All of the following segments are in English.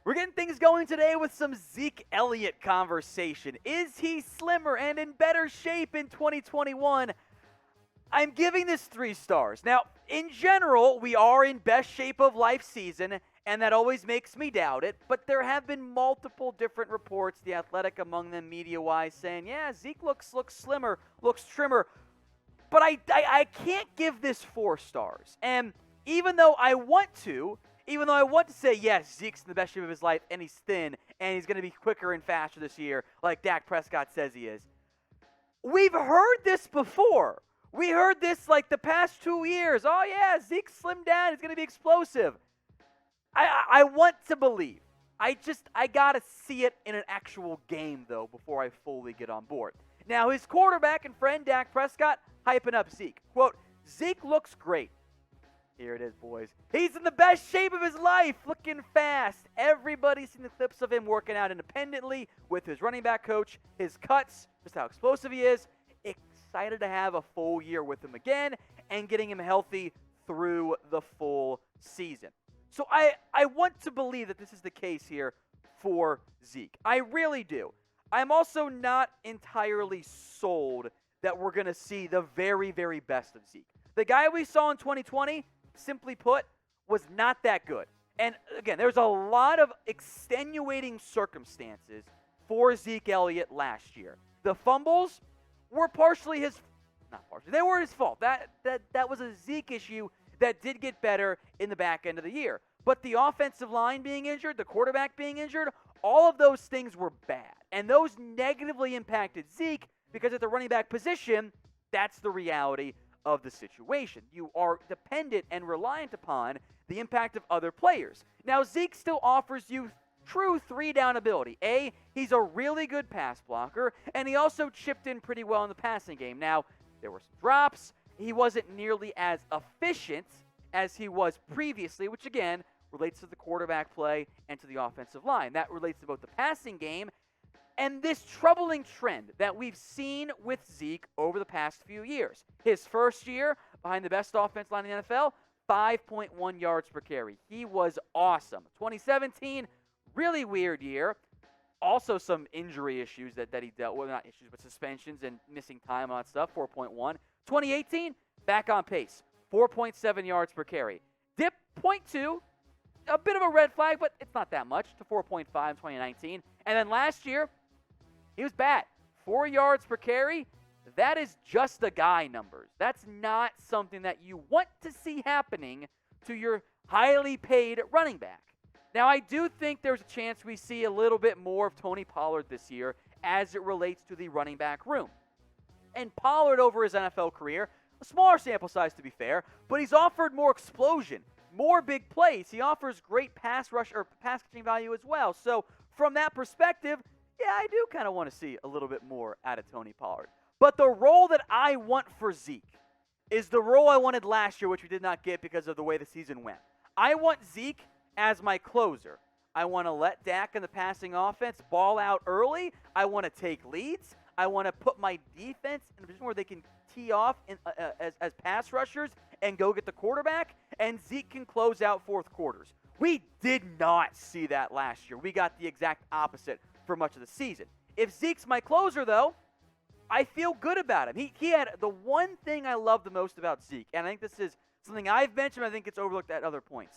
We're getting things going today with some Zeke Elliott conversation. Is he slimmer and in better shape in 2021? I'm giving this 3 stars. Now, in general, we are in best shape of life season, and that always makes me doubt it. But there have been multiple different reports, The Athletic among them media-wise, saying, yeah, Zeke looks slimmer, looks trimmer. But I can't give this 4 stars. And even though I want to say, yes, Zeke's in the best shape of his life, and he's thin, and he's going to be quicker and faster this year, like Dak Prescott says he is, we've heard this before. We heard this like the past 2 years. Oh, yeah, Zeke slimmed down. He's going to be explosive. I want to believe. I got to see it in an actual game, though, before I fully get on board. Now, his quarterback and friend, Dak Prescott, hyping up Zeke. Quote, Zeke looks great. Here it is, boys. He's in the best shape of his life, looking fast. Everybody's seen the clips of him working out independently with his running back coach, his cuts, just how explosive he is. Excited to have a full year with him again and getting him healthy through the full season. So I want to believe that this is the case here for Zeke. I really do. I'm also not entirely sold that we're going to see the very, very best of Zeke. The guy we saw in 2020, simply put, was not that good. And again, there's a lot of extenuating circumstances for Zeke Elliott last year. The fumbles were they were his fault. That was a Zeke issue that did get better in the back end of the year. But the offensive line being injured, the quarterback being injured, all of those things were bad. And those negatively impacted Zeke because at the running back position, that's the reality of the situation. You are dependent and reliant upon the impact of other players. Now, Zeke still offers you true 3-down ability. He's a really good pass blocker, and he also chipped in pretty well in the passing game. Now, there were some drops. He wasn't nearly as efficient as he was previously, which again relates to the quarterback play and to the offensive line. That relates to both the passing game and this troubling trend that we've seen with Zeke over the past few years. His first year behind the best offensive line in the NFL, 5.1 yards per carry. He was awesome. 2017, really weird year. Also some injury issues that he dealt with. Not issues, but suspensions and missing time and all that stuff, 4.1. 2018, back on pace, 4.7 yards per carry. Dip 0.2, a bit of a red flag, but it's not that much, to 4.5 in 2019. And then last year, he was bad. 4 yards per carry, that is just the guy numbers. That's not something that you want to see happening to your highly paid running back. Now, I do think there's a chance we see a little bit more of Tony Pollard this year as it relates to the running back room. And Pollard, over his NFL career, a smaller sample size to be fair, but he's offered more explosion, more big plays. He offers great pass rush or pass catching value as well. So from that perspective, yeah, I do kind of want to see a little bit more out of Tony Pollard. But the role that I want for Zeke is the role I wanted last year, which we did not get because of the way the season went. I want Zeke as my closer. I want to let Dak and the passing offense ball out early. I want to take leads. I want to put my defense in a position where they can tee off as pass rushers and go get the quarterback, and Zeke can close out fourth quarters. We did not see that last year. We got the exact opposite for much of the season. If Zeke's my closer, though, I feel good about him. He had the one thing I love the most about Zeke, and I think this is something I've mentioned, I think it's overlooked at other points.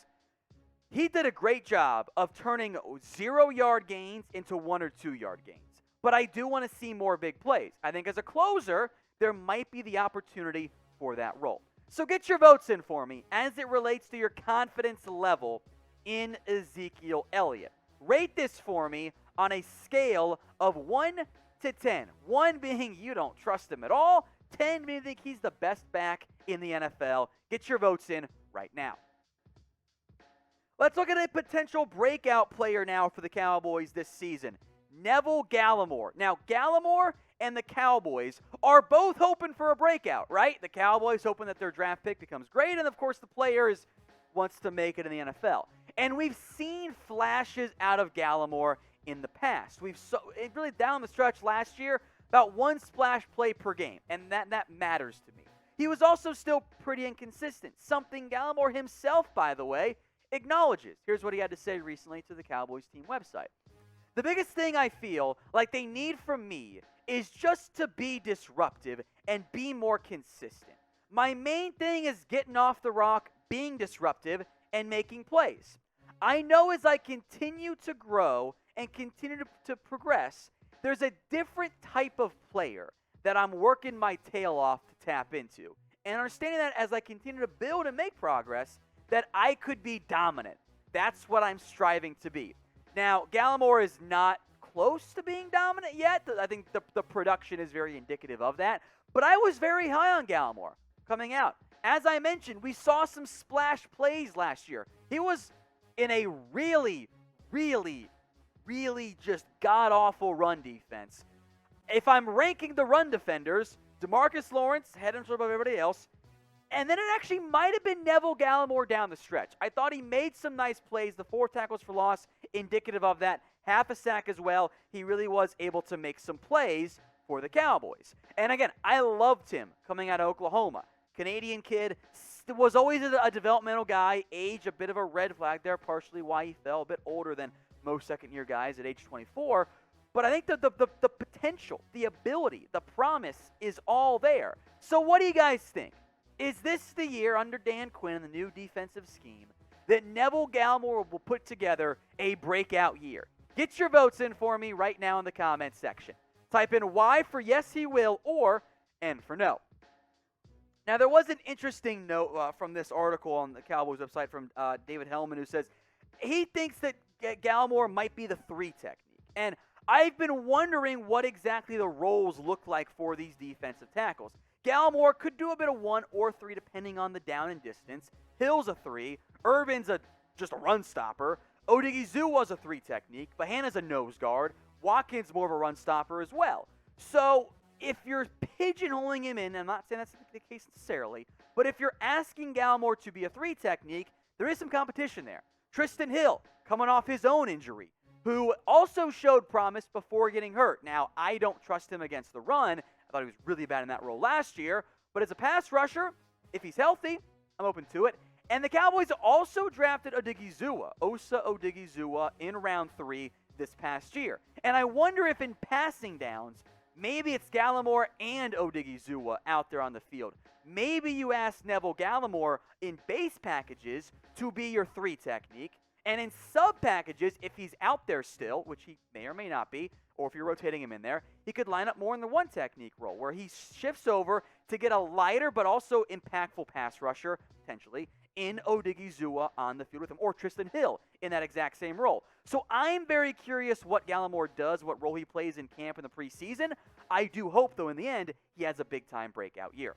He did a great job of turning 0-yard gains into 1 or 2-yard gains. But I do want to see more big plays. I think as a closer, there might be the opportunity for that role. So get your votes in for me as it relates to your confidence level in Ezekiel Elliott. Rate this for me on a scale of 1 to 10. 1 being you don't trust him at all. 10 being you think he's the best back in the NFL. Get your votes in right now. Let's look at a potential breakout player now for the Cowboys this season. Neville Gallimore. Now, Gallimore and the Cowboys are both hoping for a breakout, right? The Cowboys hoping that their draft pick becomes great, and of course the player wants to make it in the NFL. And we've seen flashes out of Gallimore in the past. It really down the stretch last year, about 1 splash play per game, and that matters to me. He was also still pretty inconsistent, something Gallimore himself, by the way, acknowledges. Here's what he had to say recently to the Cowboys team website. The biggest thing I feel like they need from me is just to be disruptive and be more consistent. My main thing is getting off the rock, being disruptive, and making plays. I know as I continue to grow and continue to progress, there's a different type of player that I'm working my tail off to tap into. And understanding that as I continue to build and make progress, that I could be dominant. That's what I'm striving to be. Now, Gallimore is not close to being dominant yet. I think the production is very indicative of that. But I was very high on Gallimore coming out. As I mentioned, we saw some splash plays last year. He was in a really, really, really just god-awful run defense. If I'm ranking the run defenders, DeMarcus Lawrence, head and shoulders above everybody else, and then it actually might have been Neville Gallimore down the stretch. I thought he made some nice plays. The 4 tackles for loss, indicative of that. Half a sack as well. He really was able to make some plays for the Cowboys. And again, I loved him coming out of Oklahoma. Canadian kid, was always a developmental guy. Age, a bit of a red flag there, partially why he fell. A bit older than most second-year guys at age 24. But I think the potential, the ability, the promise is all there. So what do you guys think? Is this the year under Dan Quinn and the new defensive scheme that Neville Gallimore will put together a breakout year? Get your votes in for me right now in the comments section. Type in Y for yes he will or N for no. Now there was an interesting note from this article on the Cowboys website from David Hellman, who says he thinks that Gallimore might be the 3 technique. And I've been wondering what exactly the roles look like for these defensive tackles. Gallimore could do a bit of 1 or 3 depending on the down and distance. Hill's a 3. Irvin's just a run stopper. Odighizuwa's a 3 technique. Bahana's a nose guard. Watkins more of a run stopper as well. So if you're pigeonholing him in, I'm not saying that's the case necessarily, but if you're asking Gallimore to be a 3 technique, there is some competition there. Trysten Hill, coming off his own injury, who also showed promise before getting hurt. Now, I don't trust him against the run. I thought he was really bad in that role last year. But as a pass rusher, if he's healthy, I'm open to it. And the Cowboys also drafted Osa Odighizuwa, in round 3 this past year. And I wonder if in passing downs, maybe it's Gallimore and Odighizuwa out there on the field. Maybe you ask Neville Gallimore in base packages to be your 3 technique. And in sub-packages, if he's out there still, which he may or may not be, or if you're rotating him in there, he could line up more in the 1 technique role, where he shifts over to get a lighter but also impactful pass rusher, potentially, in Odighizuwa on the field with him, or Trysten Hill in that exact same role. So I'm very curious what Gallimore does, what role he plays in camp in the preseason. I do hope, though, in the end, he has a big-time breakout year.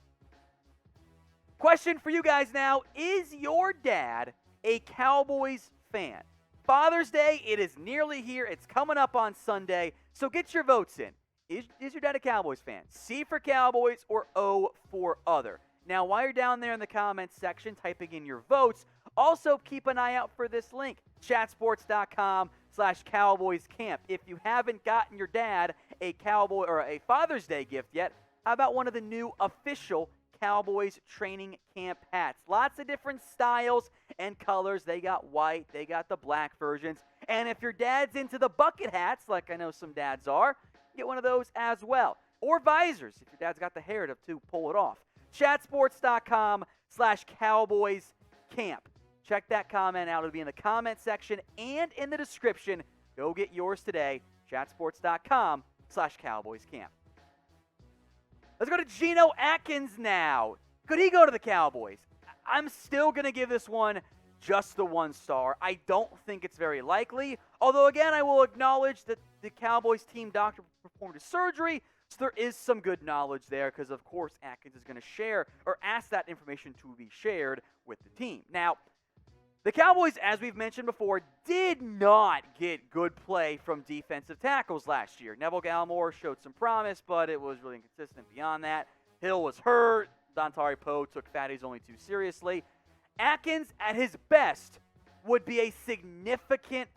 Question for you guys now, is your dad a Cowboys fan? Father's Day, it is nearly here. It's coming up on Sunday, so get your votes in. Is your dad a Cowboys fan? C for Cowboys or O for other? Now, while you're down there in the comments section typing in your votes, also keep an eye out for this link, chatsports.com/CowboysCamp. If you haven't gotten your dad a Cowboy or a Father's Day gift yet, how about one of the new official Cowboys training camp hats? Lots of different styles and colors. They got white, they got the black versions. And if your dad's into the bucket hats, like I know some dads are, get one of those as well. Or visors, if your dad's got the hair to pull it off. Chatsports.com/CowboysCamp. Check that comment out. It'll be in the comment section and in the description. Go get yours today. Chatsports.com/CowboysCamp. Let's go to Geno Atkins now. Could he go to the Cowboys? I'm still going to give this one just the 1 star. I don't think it's very likely. Although, again, I will acknowledge that the Cowboys team doctor performed a surgery, so there is some good knowledge there because, of course, Atkins is going to share or ask that information to be shared with the team. Now, the Cowboys, as we've mentioned before, did not get good play from defensive tackles last year. Neville Gallimore showed some promise, but it was really inconsistent beyond that. Hill was hurt. Dontari Poe took fatties only too seriously. Atkins, at his best, would be a significant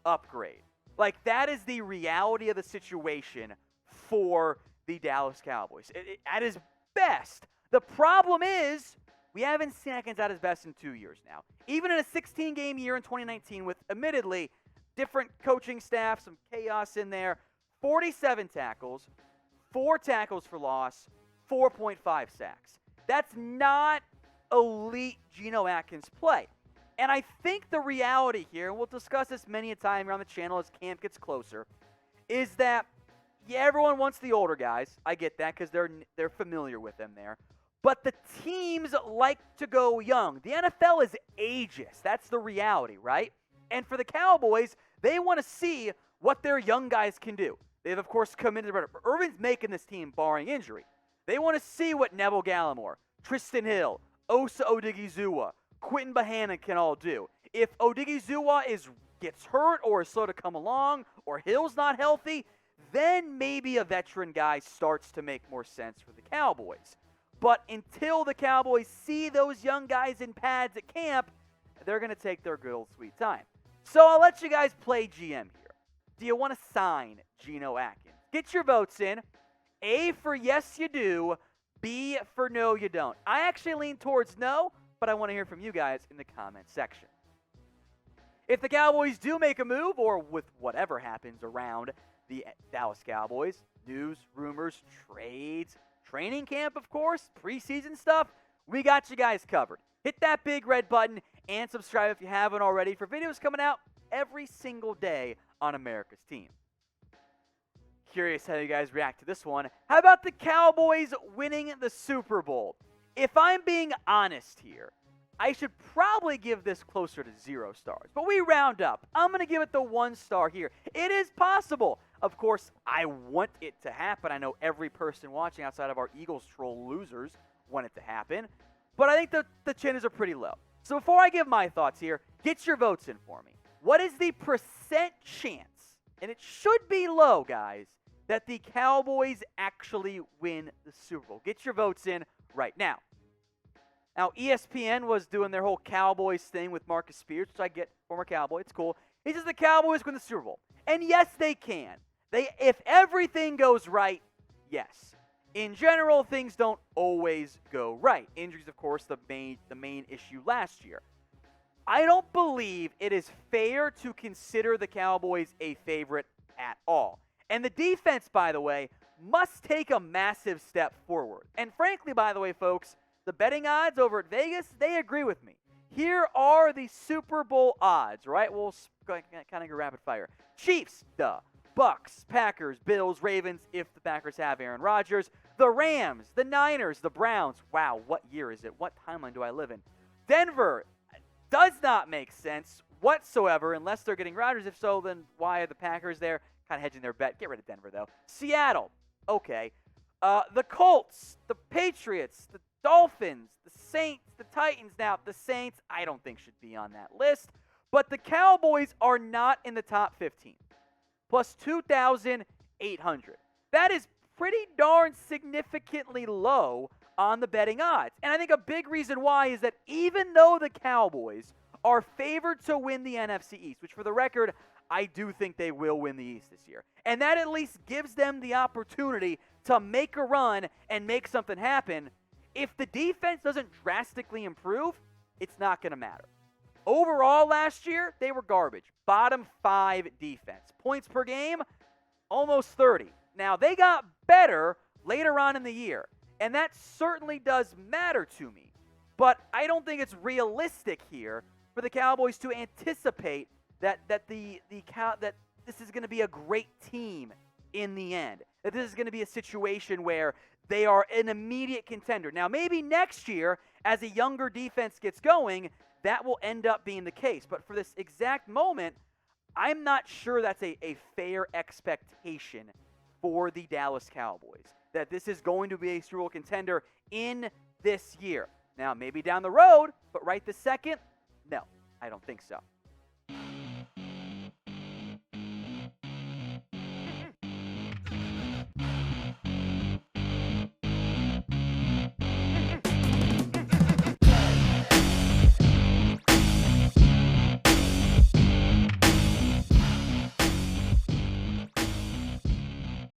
upgrade. Like, that is the reality of the situation for the Dallas Cowboys. At his best. The problem is, We haven't seen Atkins at his best in 2 years now. Even in a 16-game year in 2019 with, admittedly, different coaching staff, some chaos in there, 47 tackles, 4 tackles for loss, 4.5 sacks. That's not elite Geno Atkins play. And I think the reality here, and we'll discuss this many a time around the channel as camp gets closer, is that, yeah, everyone wants the older guys. I get that because they're familiar with them there. But the teams like to go young. The NFL is ageist. That's the reality, right? And for the Cowboys, they want to see what their young guys can do. They've, of course, come into the Irvin's making this team barring injury. They want to see what Neville Gallimore, Trysten Hill, Osa Odighizuwa, Quentin Bohanna can all do. If Odighizuwa gets hurt or is slow to come along or Hill's not healthy, then maybe a veteran guy starts to make more sense for the Cowboys. But until the Cowboys see those young guys in pads at camp, they're going to take their good old sweet time. So I'll let you guys play GM here. Do you want to sign Geno Atkins? Get your votes in. A for yes you do, B for no you don't. I actually lean towards no, but I want to hear from you guys in the comment section. If the Cowboys do make a move, or with whatever happens around the Dallas Cowboys, news, rumors, trades, training camp, of course, preseason stuff, we got you guys covered. Hit that big red button and subscribe if you haven't already for videos coming out every single day on America's team. Curious how you guys react to this one. How about the Cowboys winning the Super Bowl? If I'm being honest here, I should probably give this closer to 0 stars. But we round up. I'm going to give it the 1 star here. It is possible. Of course, I want it to happen. I know every person watching outside of our Eagles troll losers want it to happen. But I think the chances are pretty low. So before I give my thoughts here, get your votes in for me. What is the percent chance, and it should be low, guys, that the Cowboys actually win the Super Bowl? Get your votes in right now. Now, ESPN was doing their whole Cowboys thing with Marcus Spears, which I get, former Cowboy. It's cool. He says the Cowboys win the Super Bowl. And yes, they can. If everything goes right, yes. In general, things don't always go right. Injuries, of course, the main issue last year. I don't believe it is fair to consider the Cowboys a favorite at all. And the defense, by the way, must take a massive step forward. And frankly, by the way, folks, the betting odds over at Vegas, they agree with me. Here are the Super Bowl odds, right? We'll kind of go rapid fire. Chiefs, duh. Bucks, Packers, Bills, Ravens, if the Packers have Aaron Rodgers. The Rams, the Niners, the Browns. Wow, what year is it? What timeline do I live in? Denver does not make sense whatsoever unless they're getting Rodgers. If so, then why are the Packers there? Kind of hedging their bet. Get rid of Denver, though. Seattle, okay. The Colts, the Patriots, the Dolphins, the Saints, the Titans. Now, the Saints, I don't think should be on that list. But the Cowboys are not in the top 15. Plus 2,800. That is pretty darn significantly low on the betting odds. And I think a big reason why is that even though the Cowboys are favored to win the NFC East, which for the record, I do think they will win the East this year. And that at least gives them the opportunity to make a run and make something happen. If the defense doesn't drastically improve, it's not going to matter. Overall last year, they were garbage. Bottom 5 defense. Points per game, almost 30. Now, they got better later on in the year, and that certainly does matter to me. But I don't think it's realistic here for the Cowboys to anticipate that this is going to be a great team in the end. That this is going to be a situation where they are an immediate contender. Now, maybe next year, as a younger defense gets going, that will end up being the case. But for this exact moment, I'm not sure that's a fair expectation for the Dallas Cowboys, that this is going to be a Super Bowl contender in this year. Now, maybe down the road, but right this second, no, I don't think so.